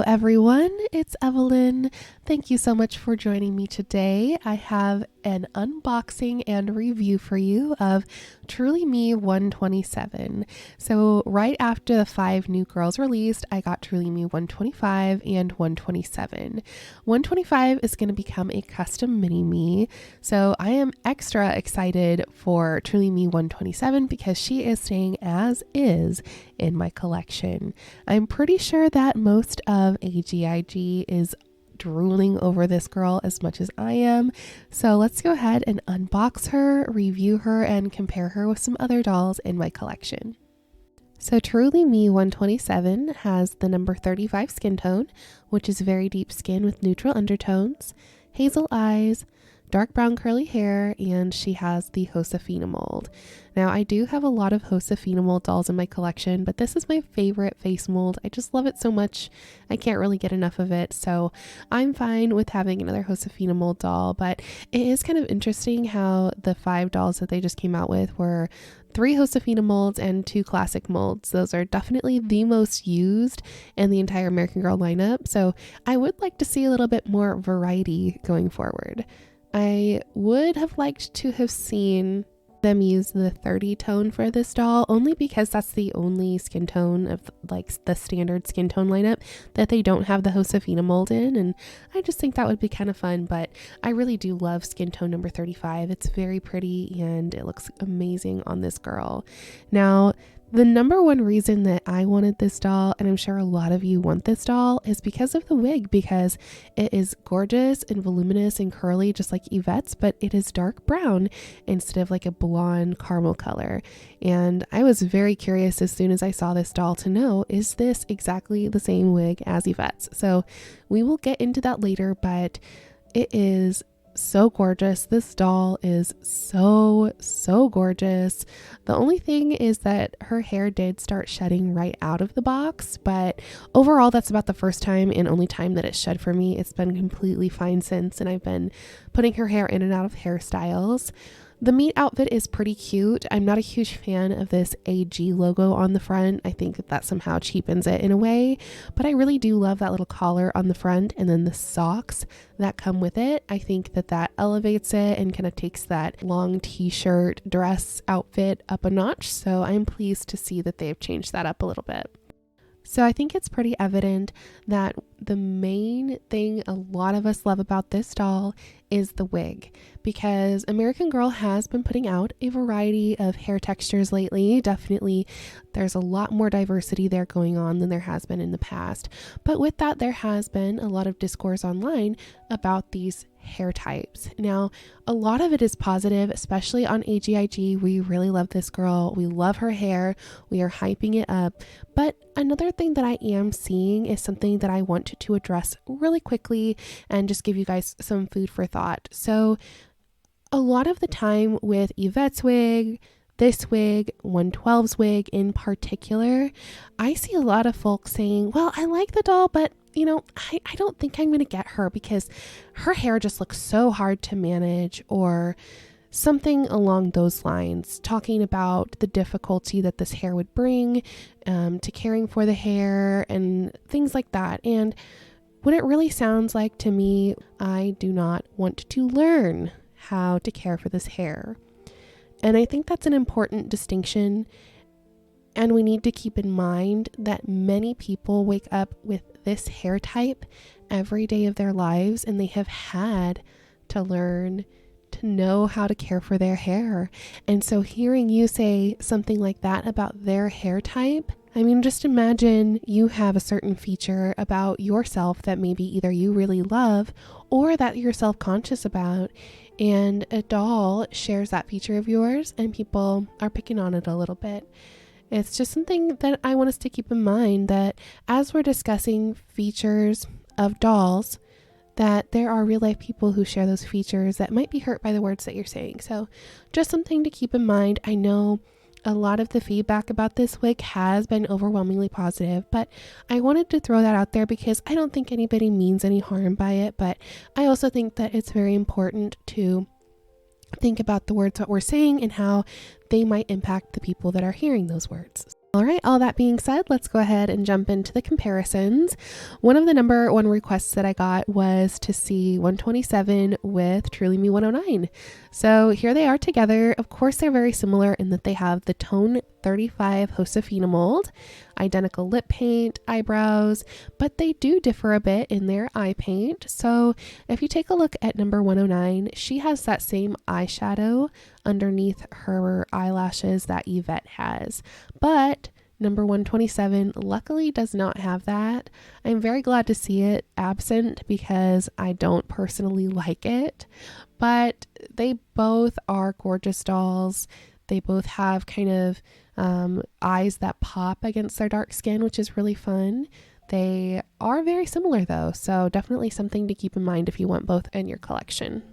everyone, it's Evelyn. Thank you so much for joining me today. I have an unboxing and review for you of Truly Me 127. So right after the 5 new girls released, I got Truly Me 125 and 127. 125 is going to become a custom mini me, so I am extra excited for Truly Me 127 because she is staying as is in my collection. I'm pretty sure that most of AGIG is drooling over this girl as much as I am. So let's go ahead and unbox her, review her, and compare her with some other dolls in my collection. So Truly Me 127 has the number 35 skin tone, which is very deep skin with neutral undertones, hazel eyes, dark brown curly hair, and she has the Josefina Mold. Now, I do have a lot of Josefina Mold dolls in my collection, but this is my favorite face mold. I just love it so much. I can't really get enough of it, so I'm fine with having another Josefina Mold doll, but it is kind of interesting how the 5 dolls that they just came out with were 3 Josefina molds and 2 classic molds. Those are definitely the most used in the entire American Girl lineup, so I would like to see a little bit more variety going forward. I would have liked to have seen them use the 30 tone for this doll, only because that's the only skin tone of like the standard skin tone lineup that they don't have the Josefina mold in, and I just think that would be kind of fun. But I really do love skin tone number 35. It's very pretty and it looks amazing on this girl. Now, the number one reason that I wanted this doll, and I'm sure a lot of you want this doll, is because of the wig, because it is gorgeous and voluminous and curly just like Evette's, but it is dark brown instead of like a blonde caramel color. And I was very curious as soon as I saw this doll to know, is this exactly the same wig as Evette's? So we will get into that later, but it is so gorgeous. This doll is so gorgeous. The only thing is that her hair did start shedding right out of the box, but overall that's about the first time and only time that it shed for me. It's been completely fine since, and I've been putting her hair in and out of hairstyles. The meat outfit is pretty cute. I'm not a huge fan of this AG logo on the front. I think that somehow cheapens it in a way, but I really do love that little collar on the front and then the socks that come with it. I think that elevates it and kind of takes that long t-shirt dress outfit up a notch. So I'm pleased to see that they've changed that up a little bit. So I think it's pretty evident that the main thing a lot of us love about this doll is the wig, because American Girl has been putting out a variety of hair textures lately. Definitely there's a lot more diversity there going on than there has been in the past. But with that, there has been a lot of discourse online about these hair types. Now, a lot of it is positive, especially on AGIG. We really love this girl. We love her hair. We are hyping it up. But another thing that I am seeing is something that I want to address really quickly and just give you guys some food for thought. So a lot of the time with Evette's wig, this wig, 112's wig in particular, I see a lot of folks saying, well, I like the doll, but you know, I don't think I'm going to get her because her hair just looks so hard to manage, or something along those lines, talking about the difficulty that this hair would bring to caring for the hair and things like that. And what it really sounds like to me, I do not want to learn how to care for this hair. And I think that's an important distinction. And we need to keep in mind that many people wake up with this hair type every day of their lives, and they have had to learn to know how to care for their hair. And so hearing you say something like that about their hair type, I mean, just imagine you have a certain feature about yourself that maybe either you really love or that you're self-conscious about, and a doll shares that feature of yours and people are picking on it a little bit. It's just something that I want us to keep in mind, that as we're discussing features of dolls, that there are real life people who share those features that might be hurt by the words that you're saying. So just something to keep in mind. I know a lot of the feedback about this wig has been overwhelmingly positive, but I wanted to throw that out there because I don't think anybody means any harm by it. But I also think that it's very important to think about the words that we're saying and how they might impact the people that are hearing those words. All right, all that being said, let's go ahead and jump into the comparisons. One of the number one requests that I got was to see 127 with Truly Me 109. So here they are together. Of course, they're very similar in that they have the tone 35 Josefina Mold, identical lip paint, eyebrows, but they do differ a bit in their eye paint. So if you take a look at number 109, she has that same eyeshadow underneath her eyelashes that Evette has, but number 127 luckily does not have that. I'm very glad to see it absent because I don't personally like it, but they both are gorgeous dolls. They both have kind of eyes that pop against their dark skin, which is really fun. They are very similar though, so definitely something to keep in mind if you want both in your collection.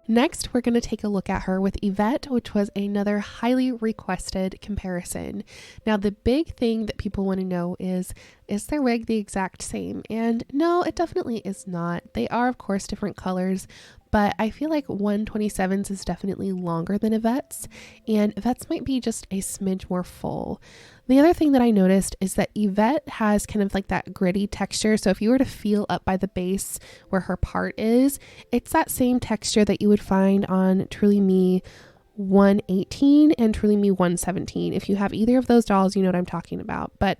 Next, we're going to take a look at her with Evette, which was another highly requested comparison. Now, the big thing that people want to know is their wig the exact same? And no, it definitely is not. They are, of course, different colors, but I feel like 127's is definitely longer than Evette's, and Evette's might be just a smidge more full. The other thing that I noticed is that Evette has kind of like that gritty texture. So if you were to feel up by the base where her part is, it's that same texture that you would find on Truly Me 118 and Truly Me 117. If you have either of those dolls, you know what I'm talking about. But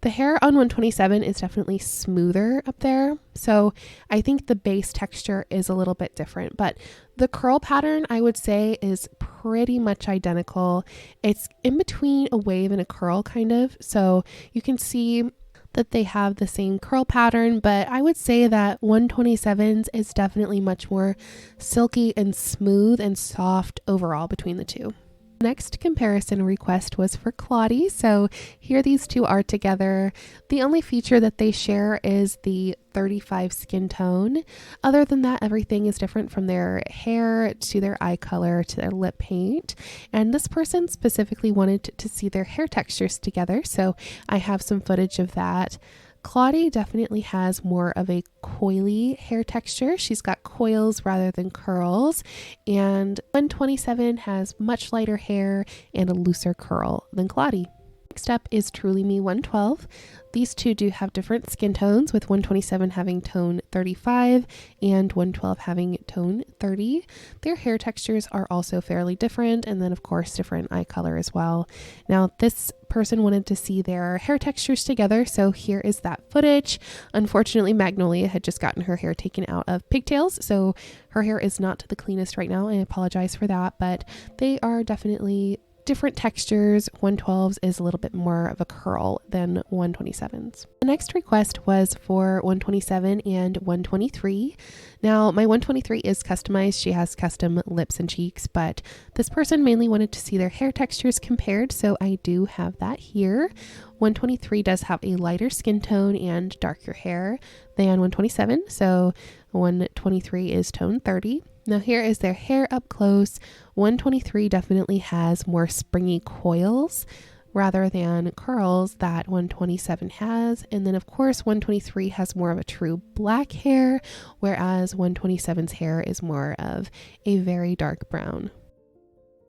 the hair on 127 is definitely smoother up there. So I think the base texture is a little bit different, but the curl pattern I would say is pretty much identical. It's in between a wave and a curl kind of. So you can see that they have the same curl pattern, but I would say that 127's is definitely much more silky and smooth and soft overall between the two. Next comparison request was for Claudie. So here these two are together. The only feature that they share is the 35 skin tone. Other than that, everything is different from their hair to their eye color to their lip paint. And this person specifically wanted to see their hair textures together. So I have some footage of that. Claudie definitely has more of a coily hair texture. She's got coils rather than curls, and 127 has much lighter hair and a looser curl than Claudie. Next up is Truly Me 112. These two do have different skin tones, with 127 having tone 35 and 112 having tone 30. Their hair textures are also fairly different, and then of course different eye color as well. Now this person wanted to see their hair textures together, so here is that footage. Unfortunately, Magnolia had just gotten her hair taken out of pigtails, so her hair is not the cleanest right now. I apologize for that, but they are definitely different textures. 112's is a little bit more of a curl than 127's. The next request was for 127 and 123. Now my 123 is customized. She has custom lips and cheeks, but this person mainly wanted to see their hair textures compared, so I do have that here. 123 does have a lighter skin tone and darker hair than 127, so 123 is tone 30. Now here is their hair up close. 123 definitely has more springy coils rather than curls that 127 has. And then of course 123 has more of a true black hair, whereas 127's hair is more of a very dark brown.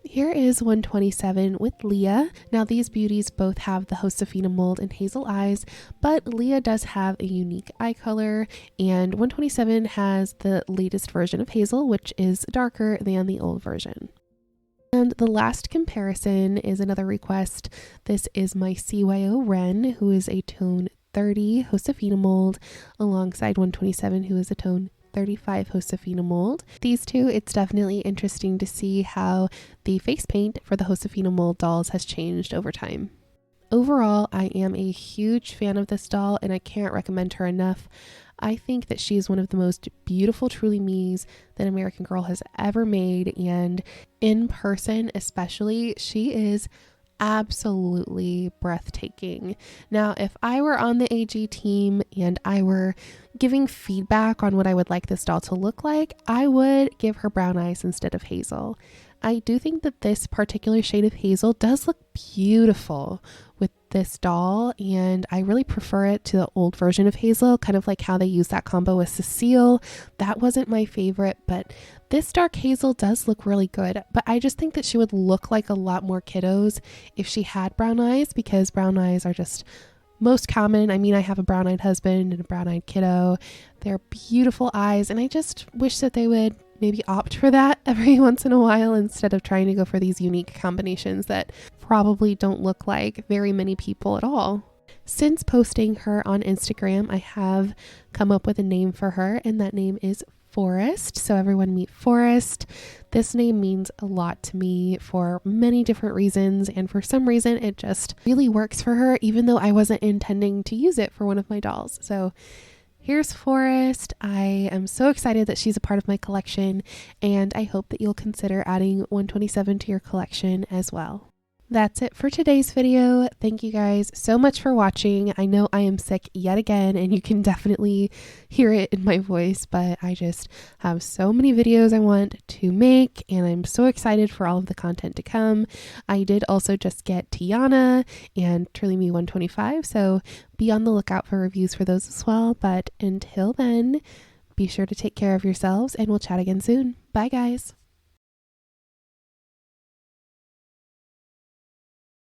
Here is 127 with Leah. Now these beauties both have the Josefina Mold and hazel eyes, but Leah does have a unique eye color, and 127 has the latest version of hazel, which is darker than the old version. And the last comparison is another request. This is my CYO Wren, who is a tone 30 Josefina Mold, alongside 127, who is a tone 35 Josefina Mold. These two, it's definitely interesting to see how the face paint for the Josefina Mold dolls has changed over time. Overall, I am a huge fan of this doll, and I can't recommend her enough. I think that she is one of the most beautiful Truly Me's that American Girl has ever made, and in person especially, she is absolutely breathtaking. Now, if I were on the AG team and I were giving feedback on what I would like this doll to look like, I would give her brown eyes instead of hazel. I do think that this particular shade of hazel does look beautiful with this doll, and I really prefer it to the old version of Hazel, kind of like how they use that combo with Cecile. That wasn't my favorite, but this dark Hazel does look really good. But I just think that she would look like a lot more kiddos if she had brown eyes, because brown eyes are just most common. I mean, I have a brown-eyed husband and a brown-eyed kiddo. They're beautiful eyes, and I just wish that they would maybe opt for that every once in a while instead of trying to go for these unique combinations that probably don't look like very many people at all. Since posting her on Instagram, I have come up with a name for her, and that name is Forest. So everyone meet Forest. This name means a lot to me for many different reasons, and for some reason it just really works for her, even though I wasn't intending to use it for one of my dolls. So here's Forest. I am so excited that she's a part of my collection, and I hope that you'll consider adding 127 to your collection as well. That's it for today's video. Thank you guys so much for watching. I know I am sick yet again, and you can definitely hear it in my voice, but I just have so many videos I want to make, and I'm so excited for all of the content to come. I did also just get Tiana and Truly Me 125, so be on the lookout for reviews for those as well. But until then, be sure to take care of yourselves, and we'll chat again soon. Bye guys.